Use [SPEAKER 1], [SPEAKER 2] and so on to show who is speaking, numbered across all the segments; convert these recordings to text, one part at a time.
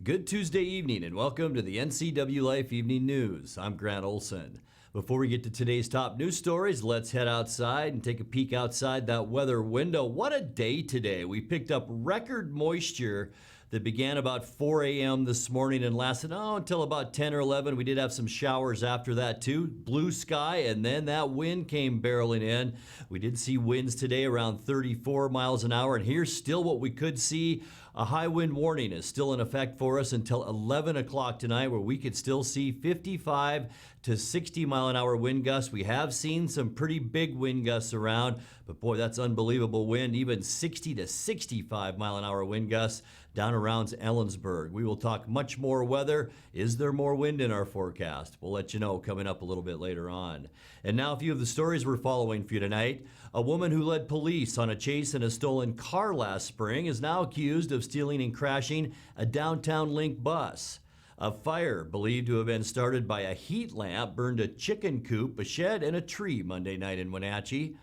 [SPEAKER 1] Good Tuesday evening and welcome to the NCWLIFE Evening News. I'm Grant Olson. Before we get to today's top news stories, let's head outside and take a peek outside that weather window. What a day today. We picked up record moisture that began about 4 a.m. this morning and lasted until about 10 or 11. We did have some showers after that too. Blue sky, and then that wind came barreling in. We did see winds today around 34 miles an hour, and here's still what we could see. A high wind warning is still in effect for us until 11 o'clock tonight, where we could still see 55 to 60 mile an hour wind gusts. We have seen some pretty big wind gusts around, but boy, that's unbelievable wind. Even 60 to 65 mile an hour wind gusts down around Ellensburg. We will talk much more weather. Is there more wind in our forecast? We'll let you know coming up a little bit later on. And now a few of the stories we're following for you tonight. A woman who led police on a chase in a stolen car last spring is now accused of stealing and crashing a downtown Link bus. A fire believed to have been started by a heat lamp burned a chicken coop, a shed, and a tree Monday night in Wenatchee.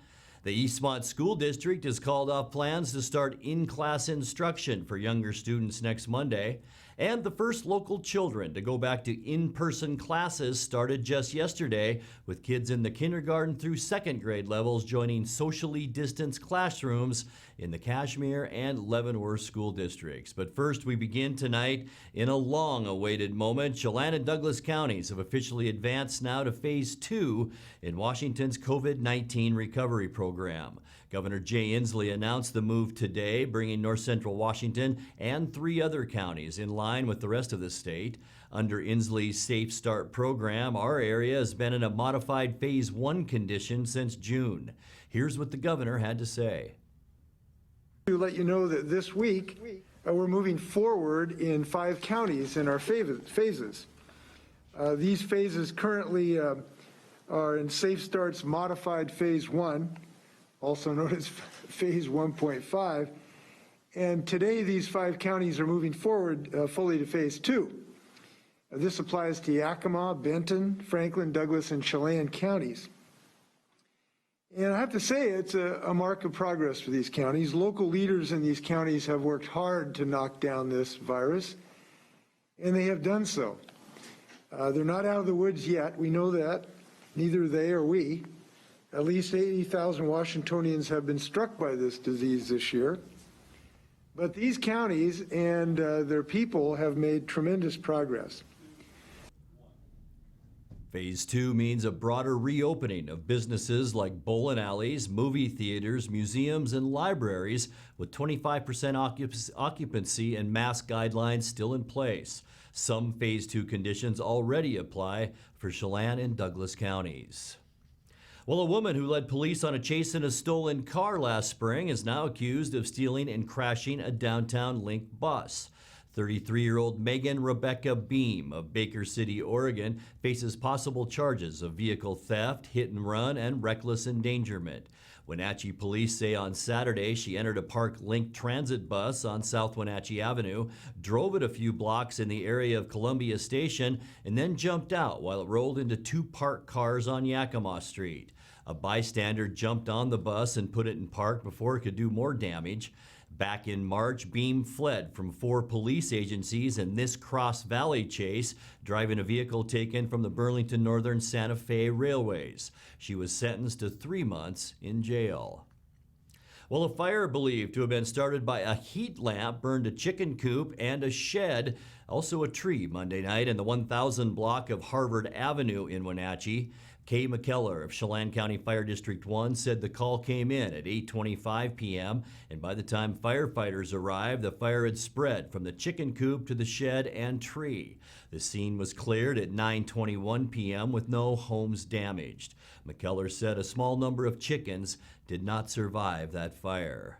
[SPEAKER 1] The Eastmont School District has called off plans to start in-class instruction for younger students next Monday. And the first local children to go back to in-person classes started just yesterday, with kids in the kindergarten through second grade levels joining socially distanced classrooms in the Kashmir and Leavenworth school districts. But first, we begin tonight in a long-awaited moment. Chelan and Douglas counties have officially advanced now to Phase 2 in Washington's COVID-19 recovery program. Governor Jay Inslee announced the move today, bringing north central Washington and 3 other counties in line with the rest of the state. Under Inslee's Safe Start program, our area has been in a modified Phase 1 condition since June. Here's what the governor had to say.
[SPEAKER 2] To let you know that this week we're moving forward in 5 counties in our phases. These phases currently are in Safe Start's modified Phase 1, also known as Phase 1.5. And today these 5 counties are moving forward fully to Phase 2. This applies to Yakima, Benton, Franklin, Douglas, and Chelan counties. And I have to say it's a mark of progress for these counties. Local leaders in these counties have worked hard to knock down this virus, and they have done so. They're not out of the woods yet, we know that, neither they or we. At least 80,000 Washingtonians have been struck by this disease this year. But these counties and their people have made tremendous progress.
[SPEAKER 1] Phase 2 means a broader reopening of businesses like bowling alleys, movie theaters, museums, and libraries, with 25% occupancy and mask guidelines still in place. Some Phase 2 conditions already apply for Chelan and Douglas counties. Well, a woman who led police on a chase in a stolen car last spring is now accused of stealing and crashing a downtown Link bus. 33-year-old Megan Rebecca Beam of Baker City, Oregon, faces possible charges of vehicle theft, hit and run, and reckless endangerment. Wenatchee police say on Saturday she entered a parked Link transit bus on South Wenatchee Avenue, drove it a few blocks in the area of Columbia Station, and then jumped out while it rolled into 2 parked cars on Yakima Street. A bystander jumped on the bus and put it in park before it could do more damage. Back in March, Beam fled from 4 police agencies in this Cross Valley chase, driving a vehicle taken from the Burlington Northern Santa Fe Railways. She was sentenced to 3 months in jail. Well, a fire believed to have been started by a heat lamp burned a chicken coop and a shed, also a tree, Monday night in the 1000 block of Harvard Avenue in Wenatchee. Kay McKellar of Chelan County Fire District 1 said the call came in at 8:25 p.m. and by the time firefighters arrived, the fire had spread from the chicken coop to the shed and tree. The scene was cleared at 9:21 p.m. with no homes damaged. McKellar said a small number of chickens did not survive that fire.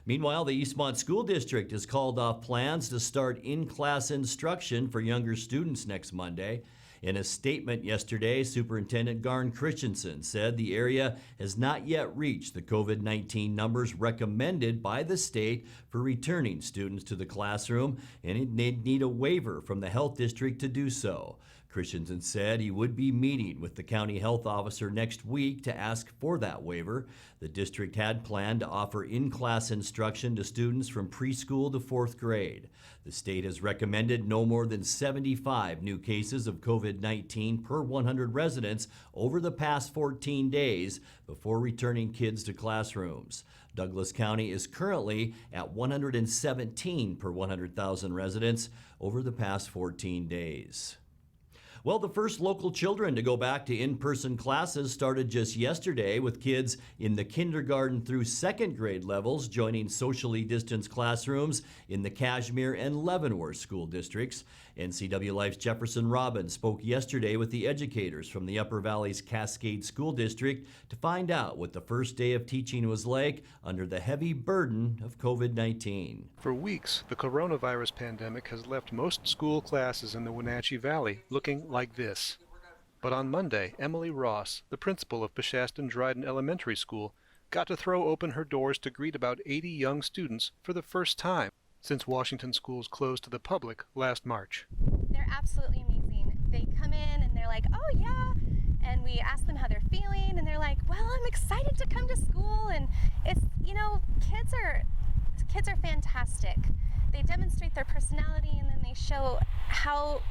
[SPEAKER 1] Meanwhile, the Eastmont School District has called off plans to start in-class instruction for younger students next Monday. In a statement yesterday, Superintendent Garn Christensen said the area has not yet reached the COVID-19 numbers recommended by the state for returning students to the classroom, and it need a waiver from the health district to do so. Christensen said he would be meeting with the county health officer next week to ask for that waiver. The district had planned to offer in-class instruction to students from preschool to 4th grade. The state has recommended no more than 75 new cases of COVID-19 per 100 residents over the past 14 days before returning kids to classrooms. Douglas County is currently at 117 per 100,000 residents over the past 14 days. Well, the first local children to go back to in-person classes started just yesterday, with kids in the kindergarten through 2nd grade levels joining socially distanced classrooms in the Kashmir and Leavenworth school districts. NCWLIFE's Jefferson Robbins spoke yesterday with the educators from the Upper Valley's Cascade School District to find out what the first day of teaching was like under the heavy burden of COVID-19.
[SPEAKER 3] For weeks, the coronavirus pandemic has left most school classes in the Wenatchee Valley looking like this. But on Monday, Emily Ross, the principal of Peshastin-Dryden Elementary School, got to throw open her doors to greet about 80 young students for the first time since Washington schools closed to the public last March.
[SPEAKER 4] They're absolutely amazing. They come in and they're like, oh yeah, and we ask them how they're feeling, and they're like, well, I'm excited to come to school. And it's, you know, kids are fantastic. They demonstrate their personality, and then they show how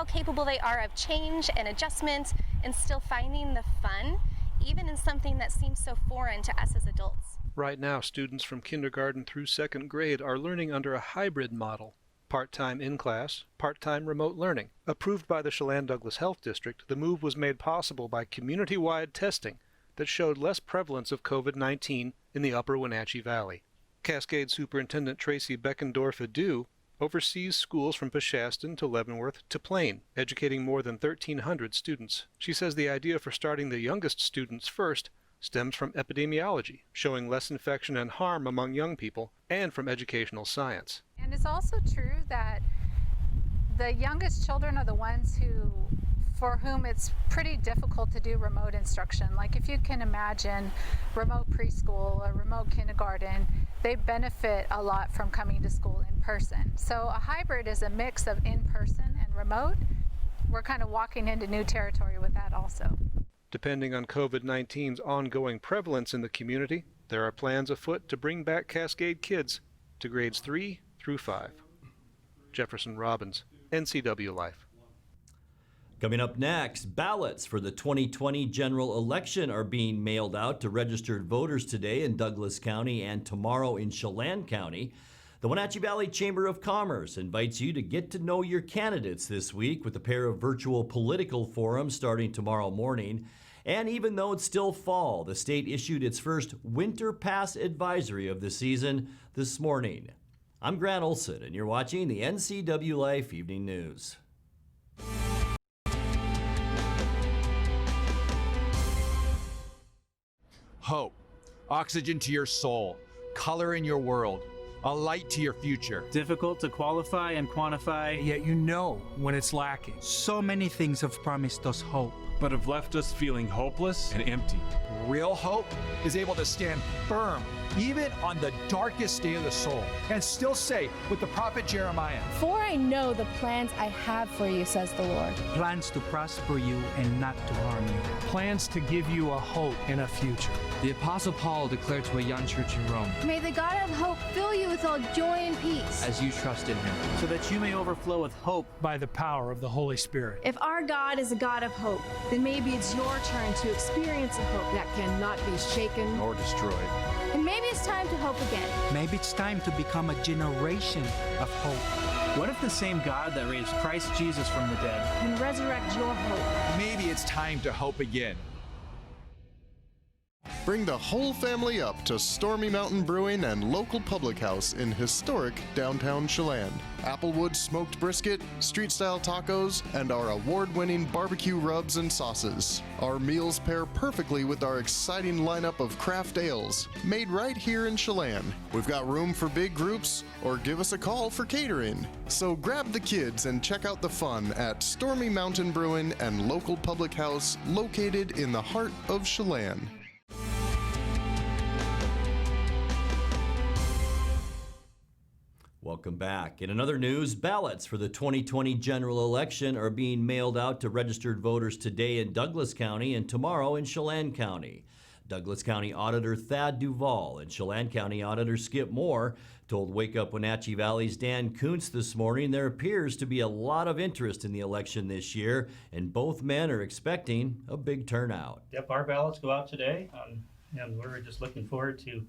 [SPEAKER 4] capable they are of change and adjustment and still finding the fun, even in something that seems so foreign to us as adults.
[SPEAKER 3] Right now, students from kindergarten through 2nd grade are learning under a hybrid model. Part-time in-class, part-time remote learning. Approved by the Chelan-Douglas Health District, the move was made possible by community-wide testing that showed less prevalence of COVID-19 in the upper Wenatchee Valley. Cascade Superintendent Tracy Beckendorf-Adu oversees schools from Peshastin to Leavenworth to Plain, educating more than 1,300 students. She says the idea for starting the youngest students first stems from epidemiology, showing less infection and harm among young people, and from educational science.
[SPEAKER 5] And it's also true that the youngest children are the ones for whom it's pretty difficult to do remote instruction. Like if you can imagine remote preschool or remote kindergarten, they benefit a lot from coming to school in person. So a hybrid is a mix of in-person and remote. We're kind of walking into new territory with that also.
[SPEAKER 3] Depending on COVID-19's ongoing prevalence in the community, there are plans afoot to bring back Cascade kids to grades 3 through 5. Jefferson Robbins, NCWLIFE.
[SPEAKER 1] Coming up next, ballots for the 2020 general election are being mailed out to registered voters today in Douglas County and tomorrow in Chelan County. The Wenatchee Valley Chamber of Commerce invites you to get to know your candidates this week with a pair of virtual political forums starting tomorrow morning. And even though it's still fall, the state issued its first winter pass advisory of the season this morning. I'm Grant Olson, and you're watching the NCWLIFE Evening News.
[SPEAKER 6] Hope, oxygen to your soul, color in your world, a light to your future.
[SPEAKER 7] Difficult to qualify and quantify,
[SPEAKER 8] Yet you know when it's lacking.
[SPEAKER 9] So many things have promised us hope,
[SPEAKER 8] But have left us feeling hopeless and empty.
[SPEAKER 6] Real hope is able to stand firm even on the darkest day of the soul and still say with the prophet Jeremiah,
[SPEAKER 10] For I know the plans I have for you, says the Lord.
[SPEAKER 9] plans to prosper you and not to harm you.
[SPEAKER 8] Plans to give you a hope and a future.
[SPEAKER 11] The Apostle Paul declared to a young church in Rome,
[SPEAKER 10] May the God of hope fill you with all joy and peace.
[SPEAKER 11] as you trust in him.
[SPEAKER 7] so that you may overflow with hope.
[SPEAKER 8] By the power of the Holy Spirit.
[SPEAKER 10] If our God is a God of hope, then maybe it's your turn to experience a hope that cannot be shaken.
[SPEAKER 6] or destroyed.
[SPEAKER 10] And maybe it's time to hope again.
[SPEAKER 9] Maybe it's time to become a generation of hope.
[SPEAKER 7] What if the same God that raised Christ Jesus from the dead
[SPEAKER 10] And resurrect your hope.
[SPEAKER 6] Maybe it's time to hope again.
[SPEAKER 12] Bring the whole family up to Stormy Mountain Brewing and local public house in historic downtown Chelan. Applewood smoked brisket, street-style tacos, and our award-winning barbecue rubs and sauces. Our meals pair perfectly with our exciting lineup of craft ales, made right here in Chelan. We've got room for big groups, or give us a call for catering. So grab the kids and check out the fun at Stormy Mountain Brewing and local public house located in the heart of Chelan.
[SPEAKER 1] Welcome Welcome back. In another news, ballots for the 2020 general election are being mailed out to registered voters today in Douglas County and tomorrow in Chelan County. Douglas County Auditor Thad Duvall and Chelan County Auditor Skip Moore told Wake Up Wenatchee Valley's Dan Kuntz this morning there appears to be a lot of interest in the election this year, and both men are expecting a big turnout.
[SPEAKER 13] Yep, our ballots go out today, and we're just looking forward to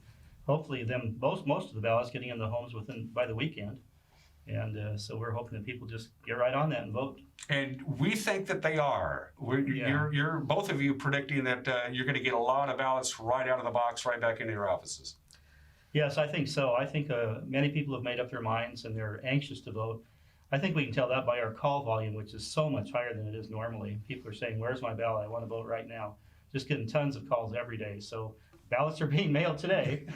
[SPEAKER 13] hopefully most of the ballots getting in the homes by the weekend. And so we're hoping that people just get right on that and vote.
[SPEAKER 14] And we think that they are. You're both of you predicting that you're going to get a lot of ballots right out of the box, right back into your offices.
[SPEAKER 13] Yes, I think so. I think many people have made up their minds and they're anxious to vote. I think we can tell that by our call volume, which is so much higher than it is normally. People are saying, "Where's my ballot? I want to vote right now." Just getting tons of calls every day. So ballots are being mailed today.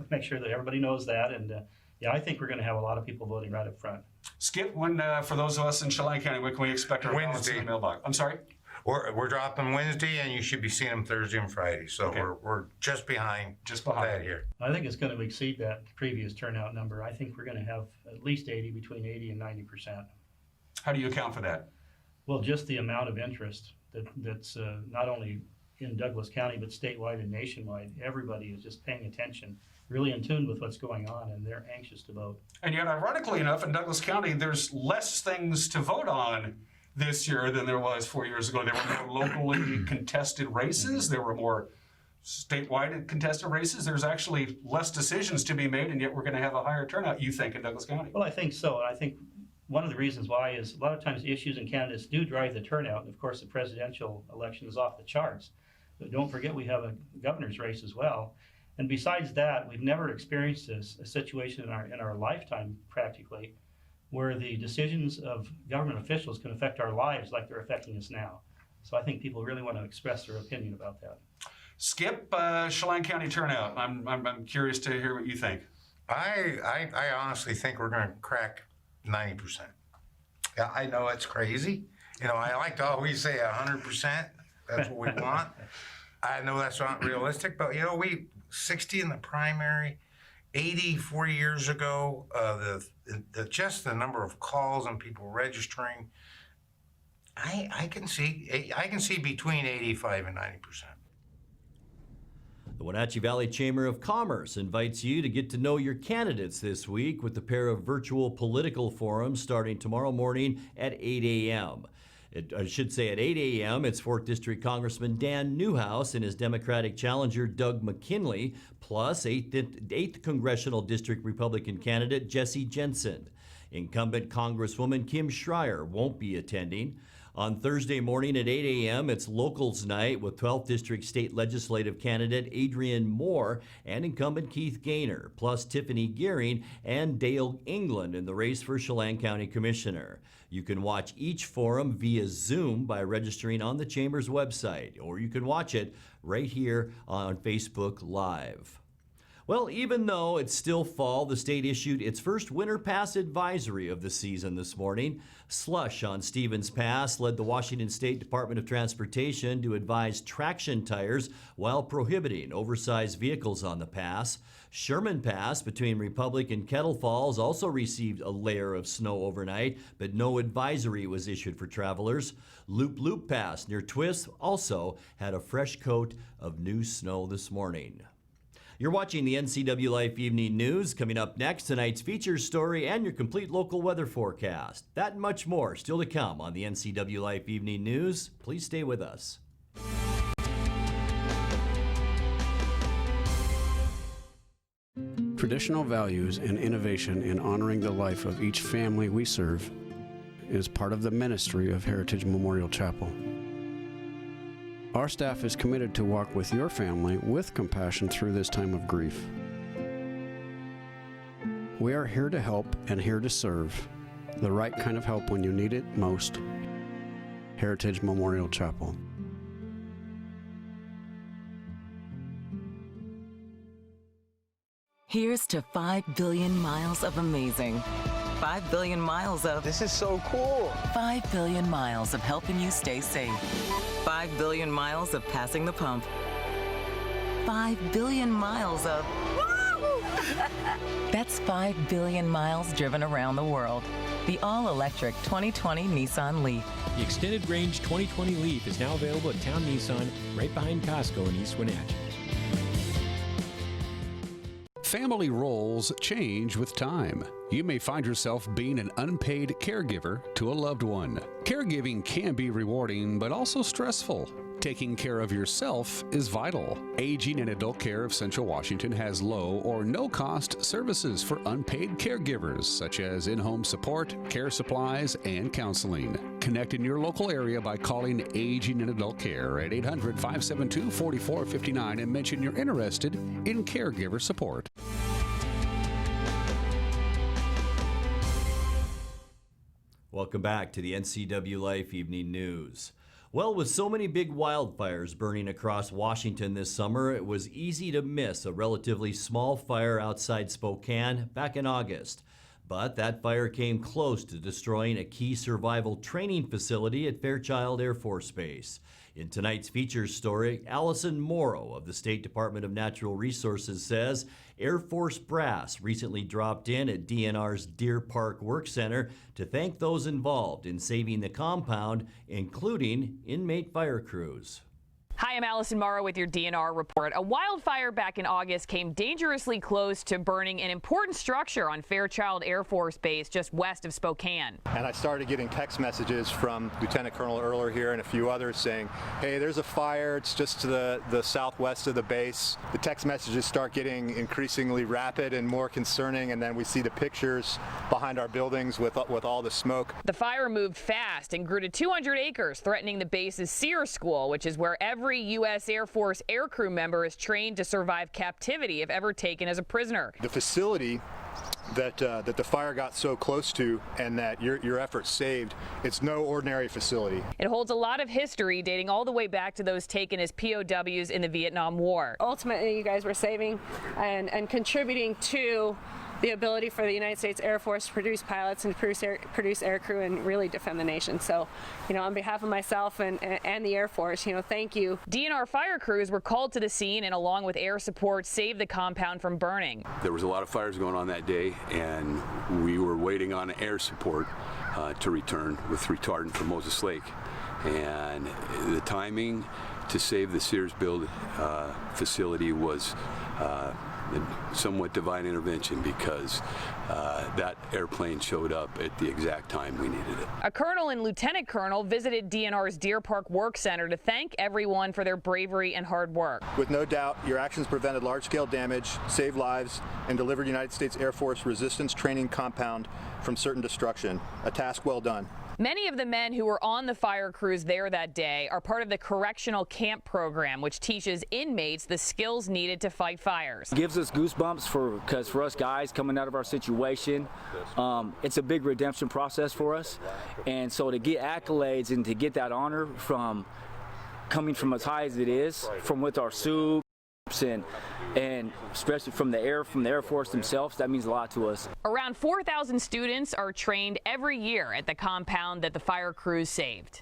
[SPEAKER 13] Make sure that everybody knows that. And yeah, I think we're going to have a lot of people voting right up front.
[SPEAKER 14] Skip, when for those of us in Chelan County, when can we expect our ballots in the mailbox? I'm sorry?
[SPEAKER 15] We're dropping Wednesday, and you should be seeing them Thursday and Friday. So okay. we're just behind that here.
[SPEAKER 13] I think it's going to exceed that previous turnout number. I think we're going to have at least between 80 and 90%.
[SPEAKER 14] How do you account for that?
[SPEAKER 13] Well, just the amount of interest that's not only in Douglas County, but statewide and nationwide. Everybody is just paying attention, really in tune with what's going on, and they're anxious to vote.
[SPEAKER 14] And yet, ironically enough, in Douglas County, there's less things to vote on this year than there was 4 years ago. There were more locally contested races. There were more statewide contested races. There's actually less decisions to be made, and yet we're going to have a higher turnout, you think, in Douglas County?
[SPEAKER 13] Well, I think so. And I think one of the reasons why is a lot of times issues and candidates do drive the turnout. And of course, the presidential election is off the charts. But don't forget, we have a governor's race as well. And besides that, we've never experienced a situation in our lifetime, practically, where the decisions of government officials can affect our lives like they're affecting us now. So I think people really want to express their opinion about that.
[SPEAKER 14] Skip, Chelan County turnout. I'm curious to hear what you think.
[SPEAKER 15] I honestly think we're going to crack 90%. Yeah, I know it's crazy. You know, I like to always say 100%. That's what we want. I know that's not realistic, but you know, 60 in the primary, 80 4 years ago. Just the number of calls and people registering. I can see between 85 and 90%.
[SPEAKER 1] The Wenatchee Valley Chamber of Commerce invites you to get to know your candidates this week with a pair of virtual political forums starting tomorrow morning at 8 a.m. I should say at 8 a.m., it's 4th District Congressman Dan Newhouse and his Democratic challenger Doug McKinley, plus 8th Congressional District Republican candidate Jesse Jensen. Incumbent Congresswoman Kim Schreier won't be attending. On Thursday morning at 8 a.m., it's Locals Night with 12th District State Legislative candidate Adrian Moore and incumbent Keith Gaynor, plus Tiffany Gearing and Dale England in the race for Chelan County Commissioner. You can watch each forum via Zoom by registering on the Chamber's website, or you can watch it right here on Facebook Live. Well, even though it's still fall, the state issued its first winter pass advisory of the season this morning. Slush on Stevens Pass led the Washington State Department of Transportation to advise traction tires while prohibiting oversized vehicles on the pass. Sherman Pass between Republic and Kettle Falls also received a layer of snow overnight, but no advisory was issued for travelers. Loop Loop Pass near Twist also had a fresh coat of new snow this morning. You're watching the NCWLIFE Evening News. Coming up next, tonight's feature story and your complete local weather forecast. That and much more still to come on the NCWLIFE Evening News. Please stay with us.
[SPEAKER 16] Traditional values and innovation in honoring the life of each family we serve is part of the ministry of Heritage Memorial Chapel. Our staff is committed to walk with your family with compassion through this time of grief. We are here to help and here to serve, the right kind of help when you need it most. Heritage Memorial Chapel.
[SPEAKER 17] Here's to 5 billion miles of amazing. 5 billion miles of... This is so cool! 5 billion miles of helping you stay safe. 5 billion miles of passing the pump. 5 billion miles of... Woo! That's 5 billion miles driven around the world. The all-electric 2020 Nissan Leaf.
[SPEAKER 18] The extended range 2020 Leaf is now available at Town Nissan, right behind Costco in East Wenatchee.
[SPEAKER 19] Family roles change with time. You may find yourself being an unpaid caregiver to a loved one. Caregiving can be rewarding, but also stressful. Taking care of yourself is vital. Aging and Adult Care of Central Washington has low or no cost services for unpaid caregivers, such as in-home support, care supplies, and counseling. Connect in your local area by calling Aging and Adult Care at 800-572-4459 and mention you're interested in caregiver support.
[SPEAKER 1] Welcome back to the NCWLIFE Evening News. Well, with so many big wildfires burning across Washington this summer, it was easy to miss a relatively small fire outside Spokane back in August. But that fire came close to destroying a key survival training facility at Fairchild Air Force Base. In tonight's features story, Allison Morrow of the State Department of Natural Resources says Air Force brass recently dropped in at DNR's Deer Park Work Center to thank those involved in saving the compound, including inmate fire crews.
[SPEAKER 20] Hi, I'm Allison Morrow with your DNR report. A wildfire back in August came dangerously close to burning an important structure on Fairchild Air Force Base just west of Spokane.
[SPEAKER 21] And I started getting text messages from Lieutenant Colonel Erler here and a few others saying, hey, there's a fire, it's just to the southwest of the base. The text messages start getting increasingly rapid and more concerning, and then we see the pictures behind our buildings with all the smoke.
[SPEAKER 20] The fire moved fast and grew to 200 acres, threatening the base's SEER school, which is where every U.S. Air Force aircrew member is trained to survive captivity if ever taken as a prisoner.
[SPEAKER 21] The facility that the fire got so close to and that your efforts saved, it's no ordinary facility.
[SPEAKER 20] It holds a lot of history dating all the way back to those taken as POWs in the Vietnam War.
[SPEAKER 22] Ultimately, you guys were saving and contributing to the ability for the United States Air Force to produce pilots and produce aircrew and really defend the nation. So, on behalf of myself and the Air Force, thank you.
[SPEAKER 20] DNR fire crews were called to the scene and along with air support saved the compound from burning.
[SPEAKER 23] There was a lot of fires going on that day and we were waiting on air support to return with retardant from Moses Lake. And the timing to save the Sears Build facility was somewhat divine intervention because that airplane showed up at the exact time we needed it.
[SPEAKER 20] A colonel and lieutenant colonel visited DNR's Deer Park Work Center to thank everyone for their bravery and hard work.
[SPEAKER 21] With no doubt, your actions prevented large-scale damage, saved lives, and delivered United States Air Force resistance training compound from certain destruction. A task well done.
[SPEAKER 20] Many of the men who were on the fire crews there that day are part of the Correctional Camp Program, which teaches inmates the skills needed to fight fires.
[SPEAKER 24] It gives us goosebumps because for us guys coming out of our situation, it's a big redemption process for us. And so to get accolades and to get that honor from coming from as high as it is, from with our soups and especially from the Air Force themselves, that means a lot to us.
[SPEAKER 20] Around 4,000 students are trained every year at the compound that the fire crews saved.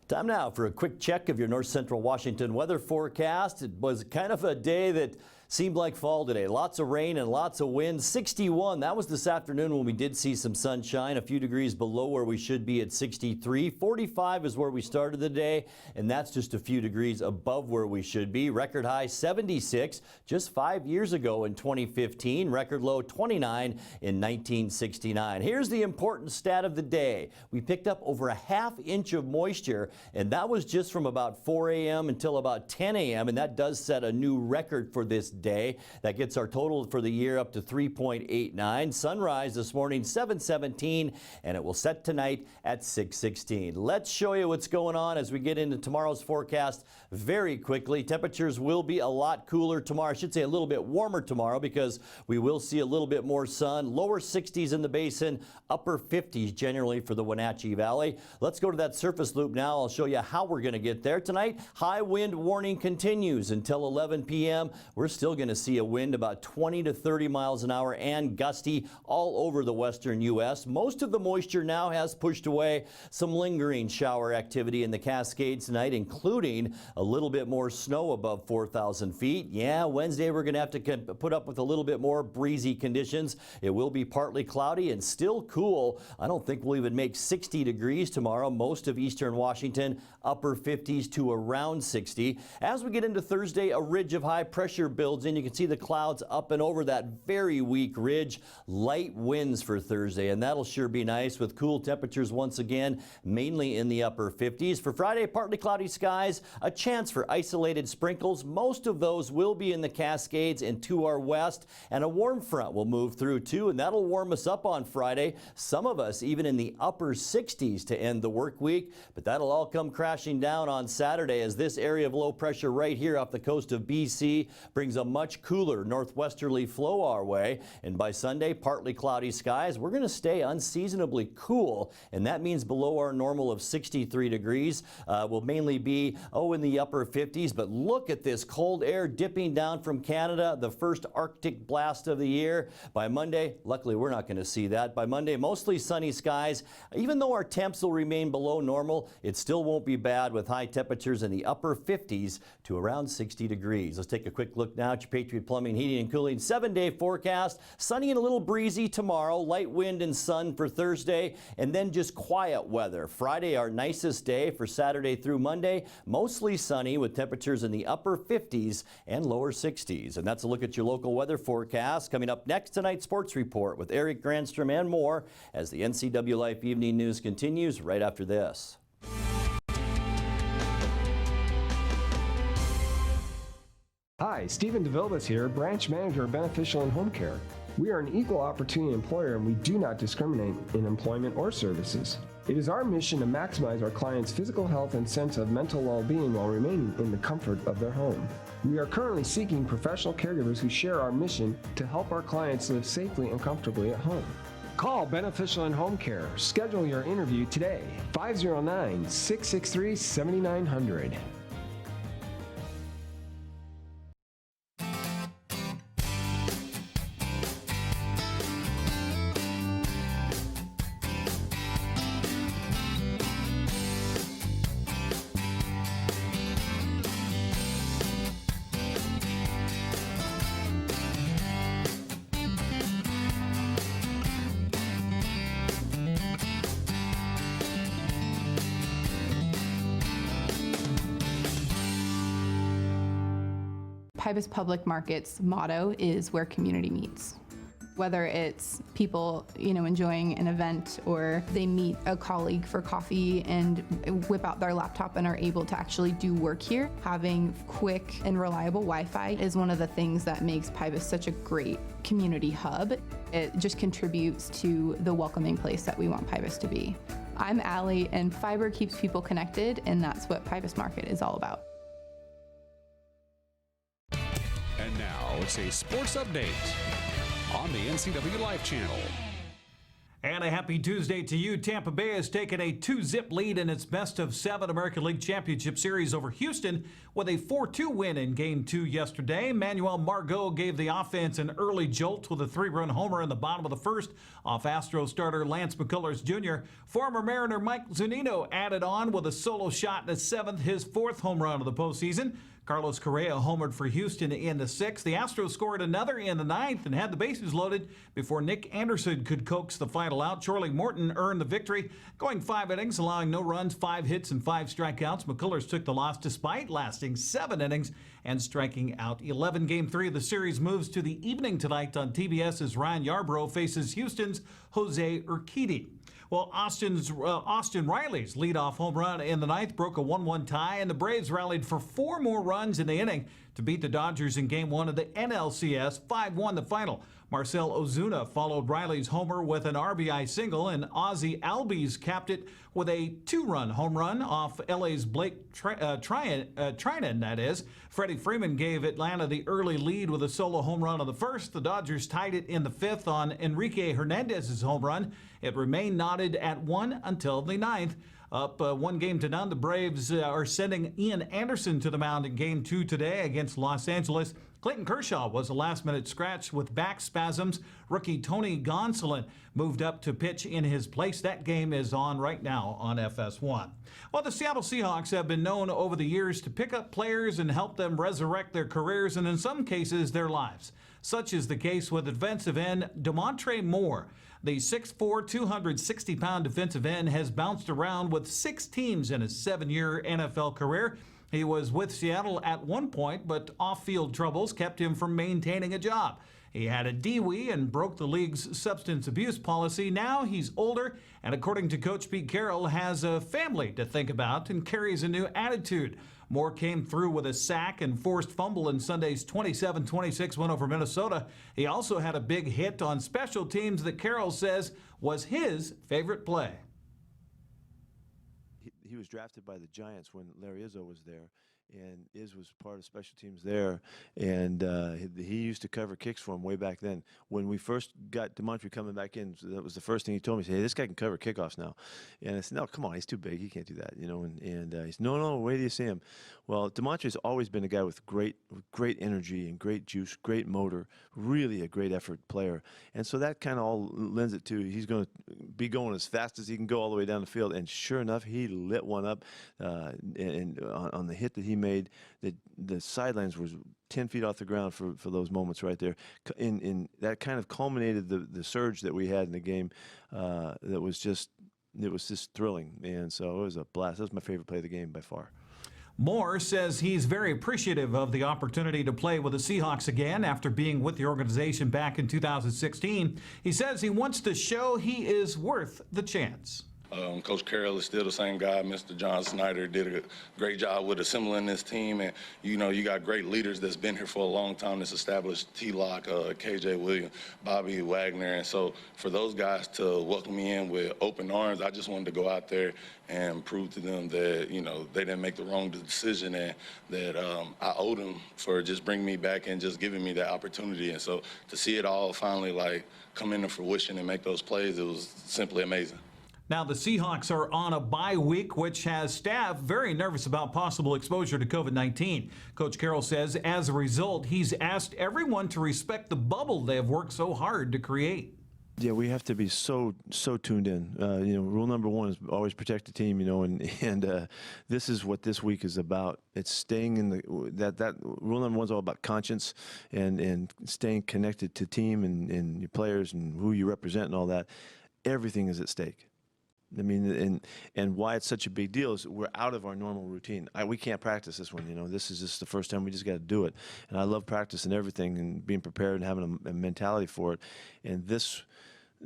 [SPEAKER 1] Time now for a quick check of your North Central Washington weather forecast. It was kind of a day that seemed like fall today. Lots of rain and lots of wind. 61, that was this afternoon when we did see some sunshine, a few degrees below where we should be at 63. 45 is where we started the day, and that's just a few degrees above where we should be. Record high 76 just 5 years ago in 2015. Record low 29 in 1969. Here's the important stat of the day. We picked up over a ½ inch of moisture, and that was just from about 4 a.m. until about 10 a.m., and that does set a new record for this day. That gets our total for the year up to 3.89. Sunrise this morning 7:17, and it will set tonight at 6:16. Let's show you what's going on as we get into tomorrow's forecast very quickly. Temperatures will be a lot cooler tomorrow. I should say a little bit warmer tomorrow because we will see a little bit more sun. Lower 60s in the basin, upper 50s generally for the Wenatchee Valley. Let's go to that surface loop now. I'll show you how we're going to get there tonight. High wind warning continues until 11 p.m. We're still still going to see a wind about 20 to 30 miles an hour and gusty all over the western U.S. Most of the moisture now has pushed away. Some lingering shower activity in the Cascades tonight, including a little bit more snow above 4,000 feet. Yeah, Wednesday we're going to have to put up with a little bit more breezy conditions. It will be partly cloudy and still cool. I don't think we'll even make 60 degrees tomorrow. Most of eastern Washington, upper 50s to around 60. As we get into Thursday, a ridge of high pressure builds in. You can see the clouds up and over that very weak ridge. Light winds for Thursday, and that'll sure be nice with cool temperatures once again, mainly in the upper 50s. For Friday, partly cloudy skies, a chance for isolated sprinkles. Most of those will be in the Cascades and to our west, and a warm front will move through too, and that'll warm us up on Friday. Some of us even in the upper 60s to end the work week, but that'll all come crashing down on Saturday as this area of low pressure right here off the coast of BC brings a much cooler northwesterly flow our way. And by Sunday, partly cloudy skies. We're going to stay unseasonably cool, and that means below our normal of 63 degrees. Will mainly be, in the upper 50s, but look at this cold air dipping down from Canada, the first Arctic blast of the year. By Monday, luckily we're not going to see that. By Monday, mostly sunny skies. Even though our temps will remain below normal, it still won't be bad with high temperatures in the upper 50s to around 60 degrees. Let's take a quick look now at your Patriot Plumbing, Heating and Cooling 7-day forecast. Sunny and a little breezy tomorrow, light wind and sun for Thursday, and then just quiet weather. Friday, our nicest day. For Saturday through Monday, mostly sunny with temperatures in the upper 50s and lower 60s. And that's a look at your local weather forecast. Coming up next, tonight's sports report with Eric Granstrom and more as the NCWLIFE Evening News continues right after this.
[SPEAKER 2] Hi, Stephen DeVilbiss here, Branch Manager of Beneficial and Home Care. We are an equal opportunity employer and we do not discriminate in employment or services. It is our mission to maximize our clients' physical health and sense of mental well-being while remaining in the comfort of their home. We are currently seeking professional caregivers who share our mission to help our clients live safely and comfortably at home. Call Beneficial and Home Care. Schedule your interview today. 509-663-7900.
[SPEAKER 3] Pybus Public Market's motto is where community meets. Whether it's people, enjoying an event or they meet a colleague for coffee and whip out their laptop and are able to actually do work here, having quick and reliable Wi-Fi is one of the things that makes Pybus such a great community hub. It just contributes to the welcoming place that we want Pybus to be. I'm Allie, and fiber keeps people connected, and that's what Pybus Market is all about.
[SPEAKER 19] And now it's a sports update on the NCWLIFE channel.
[SPEAKER 4] And a happy Tuesday to you. Tampa Bay has taken a 2-zip lead in its best-of-7 American League Championship Series over Houston with a 4-2 win in Game 2 yesterday. Manuel Margot gave the offense an early jolt with a 3-run homer in the bottom of the first off Astros starter Lance McCullers Jr. Former Mariner Mike Zunino added on with a solo shot in the 7th, his 4th home run of the postseason. Carlos Correa homered for Houston in the 6th. The Astros scored another in the 9th and had the bases loaded before Nick Anderson could coax the final out. Charlie Morton earned the victory, going 5 innings, allowing no runs, 5 hits, and 5 strikeouts. McCullers took the loss despite lasting 7 innings and striking out 11. Game 3 of the series moves to the evening tonight on TBS as Ryan Yarbrough faces Houston's Jose Urquidy. Well, Austin Riley's leadoff home run in the 9th broke a 1-1 tie, and the Braves rallied for 4 more runs in the inning to beat the Dodgers in Game 1 of the NLCS, 5-1 the final. Marcell Ozuna followed Riley's homer with an RBI single, and Ozzie Albies capped it with a 2-run home run off LA's Blake Trinan, that is. Freddie Freeman gave Atlanta the early lead with a solo home run on the 1st. The Dodgers tied it in the 5th on Enrique Hernandez's home run. It remained knotted at 1 until the 9th. Up 1-0 the Braves are sending Ian Anderson to the mound in Game 2 today against Los Angeles. Clayton Kershaw was a last-minute scratch with back spasms. Rookie Tony Gonsolin moved up to pitch in his place. That game is on right now on FS1. Well, the Seattle Seahawks have been known over the years to pick up players and help them resurrect their careers and in some cases their lives. Such is the case with defensive end Demontre Moore. The 6'4", 260-pound defensive end has bounced around with 6 teams in his 7-year NFL career. He was with Seattle at one point, but off-field troubles kept him from maintaining a job. He had a DWI and broke the league's substance abuse policy. Now he's older and, according to Coach Pete Carroll, has a family to think about and carries a new attitude. Moore came through with a sack and forced fumble in Sunday's 27-26 win over Minnesota. He also had a big hit on special teams that Carroll says was his favorite play.
[SPEAKER 5] He was drafted by the Giants when Larry Izzo was there, and Iz was part of special teams there, and he used to cover kicks for him way back then. When we first got Demontre coming back in, that was the first thing he told me. He said, "Hey, this guy can cover kickoffs now." And I said, "No, come on, he's too big. He can't do that." You know, and he said, "No, wait till you see him." Well, Demontre's always been a guy with great energy and great juice, great motor, really a great effort player. And so that kind of all lends it to he's going to be going as fast as he can go all the way down the field. And sure enough, he lit one up and on the hit that he made, the sidelines was 10 feet off the ground for those moments right there. In that kind of culminated the surge that we had in the game. It was just thrilling, and so it was a blast. That was my favorite play of the game by far.
[SPEAKER 4] Moore says he's very appreciative of the opportunity to play with the Seahawks again after being with the organization back in 2016. He says he wants to show he is worth the chance.
[SPEAKER 8] Coach Carroll is still the same guy. Mr. John Snyder did a great job with assembling this team. And, you know, you got great leaders that's been here for a long time that's established T-Lock, KJ Williams, Bobby Wagner. And so for those guys to welcome me in with open arms, I just wanted to go out there and prove to them that, you know, they didn't make the wrong decision and that I owed them for just bringing me back and just giving me that opportunity. And so to see it all finally, like, come into fruition and make those plays, it was simply amazing.
[SPEAKER 4] Now, the Seahawks are on a bye week, which has staff very nervous about possible exposure to COVID-19. Coach Carroll says, as a result, he's asked everyone to respect the bubble they have worked so hard to create.
[SPEAKER 5] Yeah, we have to be so tuned in. You know, rule number one is always protect the team. You know, and this is what this week is about. It's staying in that rule number one is all about conscience and staying connected to team and your players and who you represent and all that. Everything is at stake. I mean, and why it's such a big deal is we're out of our normal routine. We can't practice this one, you know. This is just the first time we just got to do it. And I love practicing everything and being prepared and having a mentality for it. And this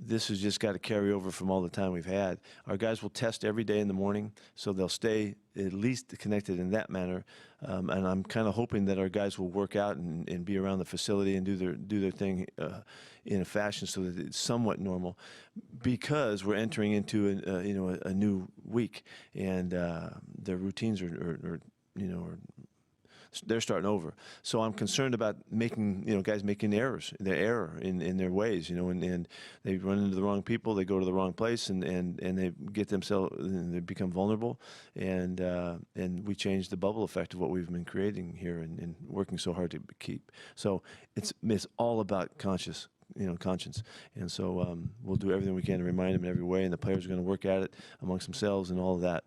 [SPEAKER 5] has just got to carry over from all the time we've had. Our guys will test every day in the morning, so they'll stay at least connected in that manner. And I'm kind of hoping that our guys will work out and be around the facility and do their thing in a fashion so that it's somewhat normal, because we're entering into a new week, and their routines are they're starting over. So I'm concerned about guys making errors, error in their ways, you know, and they run into the wrong people, they go to the wrong place, and they get themselves, and they become vulnerable, and we change the bubble effect of what we've been creating here and working so hard to keep. So it's all about conscience. And so we'll do everything we can to remind them in every way, and the players are going to work at it amongst themselves and all of that.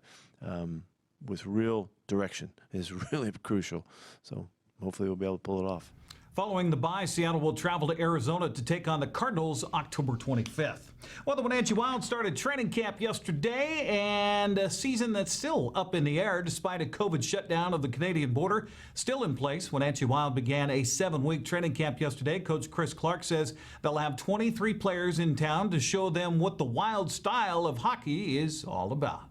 [SPEAKER 5] With real direction is really crucial. So hopefully we'll be able to pull it off.
[SPEAKER 4] Following the bye, Seattle will travel to Arizona to take on the Cardinals October 25th. Well, the Wenatchee Wild started training camp yesterday, and a season that's still up in the air despite a COVID shutdown of the Canadian border still in place. Wenatchee Wild began a 7-week training camp yesterday. Coach Chris Clark says they'll have 23 players in town to show them what the Wild style of hockey is all about.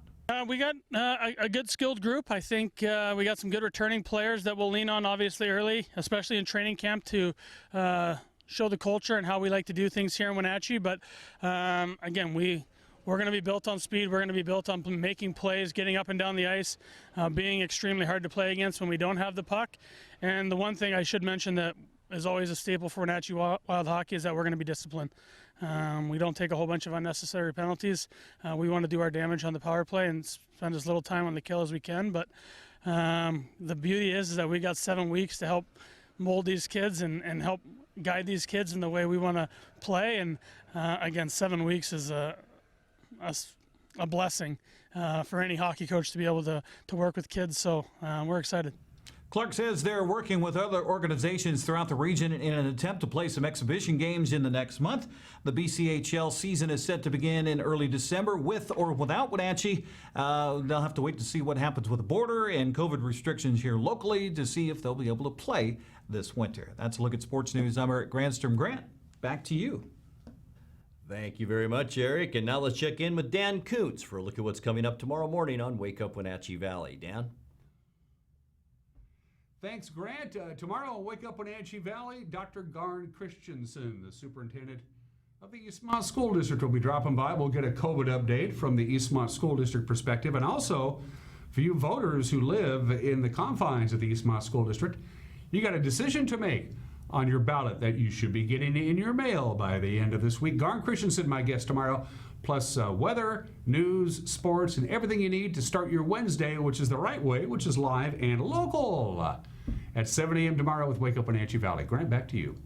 [SPEAKER 9] We got a good skilled group. I think we got some good returning players that we'll lean on obviously early, especially in training camp, to show the culture and how we like to do things here in Wenatchee. But again, we're going to be built on speed. We're going to be built on making plays, getting up and down the ice, being extremely hard to play against when we don't have the puck. And the one thing I should mention that is always a staple for Wenatchee Wild hockey is that we're going to be disciplined. We don't take a whole bunch of unnecessary penalties. We want to do our damage on the power play and spend as little time on the kill as we can. But the beauty is that we got 7 weeks to help mold these kids and help guide these kids in the way we want to play. And again, 7 weeks is a blessing for any hockey coach to be able to work with kids. So we're excited.
[SPEAKER 4] Clark says they're working with other organizations throughout the region in an attempt to play some exhibition games in the next month. The BCHL season is set to begin in early December with or without Wenatchee. They'll have to wait to see what happens with the border and COVID restrictions here locally to see if they'll be able to play this winter. That's a look at sports news. I'm Eric Grandstrom. Grant, back to you.
[SPEAKER 1] Thank you very much, Eric. And now let's check in with Dan Kuntz for a look at what's coming up tomorrow morning on Wake Up Wenatchee Valley. Dan?
[SPEAKER 19] Thanks, Grant. Tomorrow on Wake Up Wenatchee Valley, Dr. Garn Christensen, the superintendent of the Eastmont School District, will be dropping by. We'll get a COVID update from the Eastmont School District perspective. And also, for you voters who live in the confines of the Eastmont School District, you got a decision to make on your ballot that you should be getting in your mail by the end of this week. Garn Christensen, my guest tomorrow, plus weather, news, sports, and everything you need to start your Wednesday, which is the right way, which is live and local. At 7 a.m. tomorrow with Wake Up Wenatchee Valley. Grant, back to you.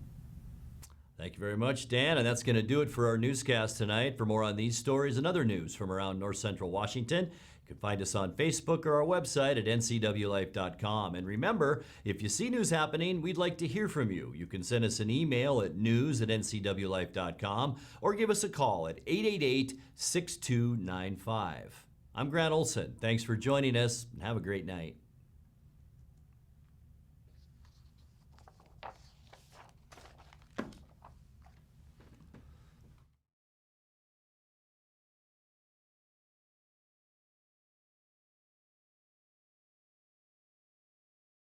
[SPEAKER 1] Thank you very much, Dan. And that's going to do it for our newscast tonight. For more on these stories and other news from around North Central Washington, you can find us on Facebook or our website at ncwlife.com. And remember, if you see news happening, we'd like to hear from you. You can send us an email at news@ncwlife.com or give us a call at 888-6295. I'm Grant Olson. Thanks for joining us and have a great night.